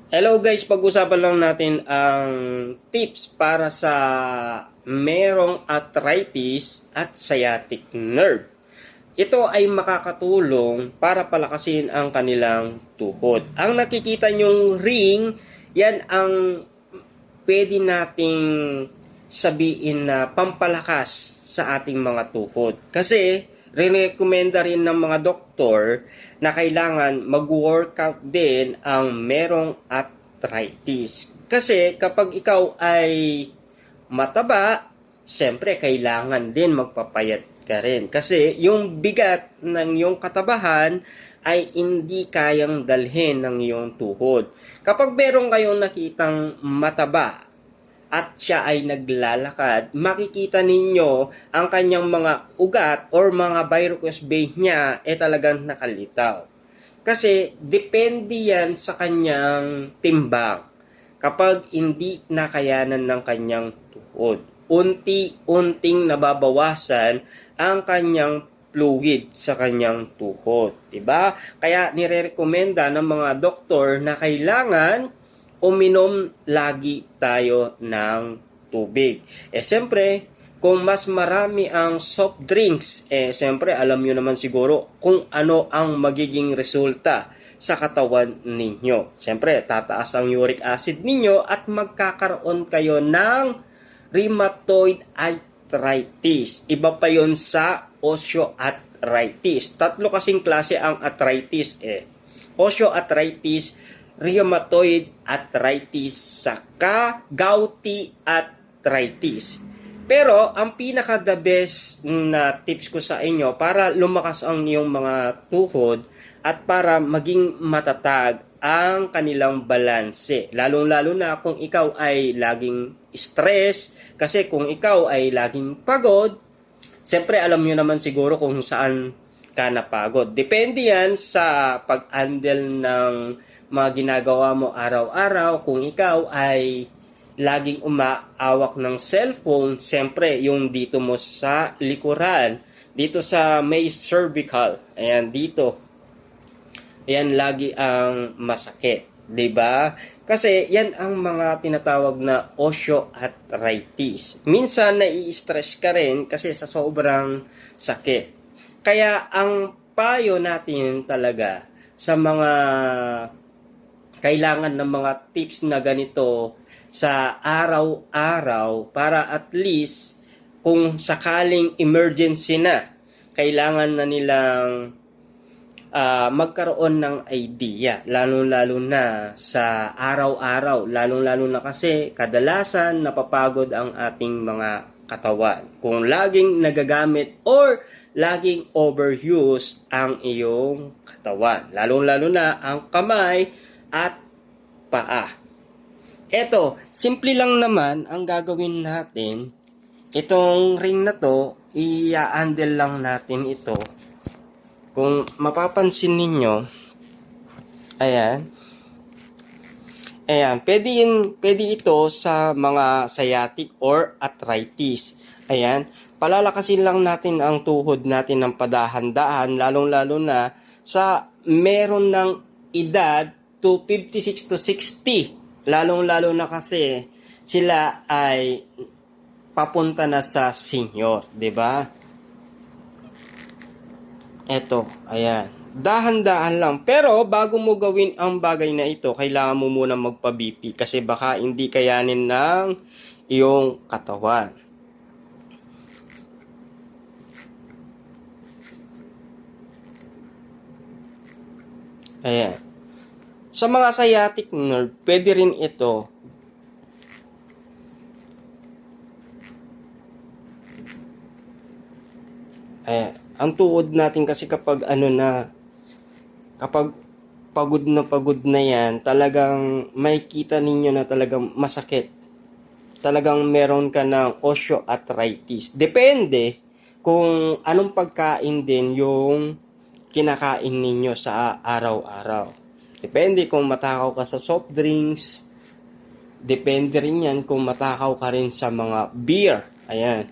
Hello guys, pag-usapan lang natin ang tips para sa merong arthritis at sciatic nerve. Ito ay makakatulong para palakasin ang kanilang tuhod. Ang nakikita nyong ring, yan ang pwede nating sabihin na pampalakas sa ating mga tuhod. Kasi, rinekomenda rin ng mga doktor na kailangan mag-workout din ang merong arthritis. Kasi kapag ikaw ay mataba, siyempre kailangan din magpapayat ka rin. Kasi yung bigat ng iyong katabahan ay hindi kayang dalhin ng iyong tuhod. Kapag meron kayong nakitang mataba at siya ay naglalakad, makikita ninyo ang kanyang mga ugat or mga varicose vein niya talagang nakalitaw. Kasi depende yan sa kanyang timbang. Kapag hindi nakayanan ng kanyang tuhod, unti-unting nababawasan ang kanyang fluid sa kanyang tuhod, 'di ba? Kaya nirerekomenda ng mga doktor na kailangan uminom lagi tayo ng tubig. Siyempre, kung mas marami ang soft drinks, siyempre, alam nyo naman siguro kung ano ang magiging resulta sa katawan ninyo. Siyempre, tataas ang uric acid ninyo at magkakaroon kayo ng rheumatoid arthritis. Iba pa yon sa osteoarthritis. Tatlo kasing klase ang arthritis osteoarthritis, rheumatoid arthritis, saka gouty arthritis. Pero, ang pinaka-the best na tips ko sa inyo para lumakas ang iyong mga tuhod at para maging matatag ang kanilang balanse. Lalong-lalo na kung ikaw ay laging stress, kasi kung ikaw ay laging pagod, siyempre alam nyo naman siguro kung saan ka napagod. Depende yan sa pag-handle ng mga ginagawa mo araw-araw. Kung ikaw ay laging umaawak ng cellphone, siyempre yung dito mo sa likuran, dito sa may cervical, ayan dito, ayan lagi ang masakit, 'di ba? Kasi yan ang mga tinatawag na osteoarthritis. Minsan nai-stress ka rin kasi sa sobrang sakit. Kaya ang payo natin talaga sa mga kailangan ng mga tips na ganito sa araw-araw para at least kung sakaling emergency na, kailangan na nilang magkaroon ng idea, lalong-lalo na sa araw-araw, lalong-lalo na kasi kadalasan napapagod ang ating mga katawan. Kung laging nagagamit or laging overuse ang iyong katawan, lalong-lalo na ang kamay at paa. Eto, simple lang naman ang gagawin natin. Itong ring na to, i-handle lang natin ito. Kung mapapansin ninyo, ayan. Ayan, pwede ito sa mga sciatic or arthritis. Ayan, palalakasin lang natin ang tuhod natin ng padahan-dahan, lalong-lalo na sa meron ng edad to 56 to 60. Lalong-lalo na kasi sila ay papunta na sa senior, 'di ba? Eto, ayan. Dahan-dahan lang. Pero bago mo gawin ang bagay na ito, kailangan mo muna magpa-BP kasi baka hindi kayanin ng iyong katawan. Ayan. Sa mga sciatic nerve, pwede rin ito. Ayan. Ang tuhod natin kasi kapag kapag pagod na yan, talagang makikita ninyo na talagang masakit. Talagang meron ka ng osteoarthritis. Depende kung anong pagkain din yung kinakain ninyo sa araw-araw. Depende kung matakaw ka sa soft drinks. Depende rin yan kung matakaw ka rin sa mga beer. Ayan.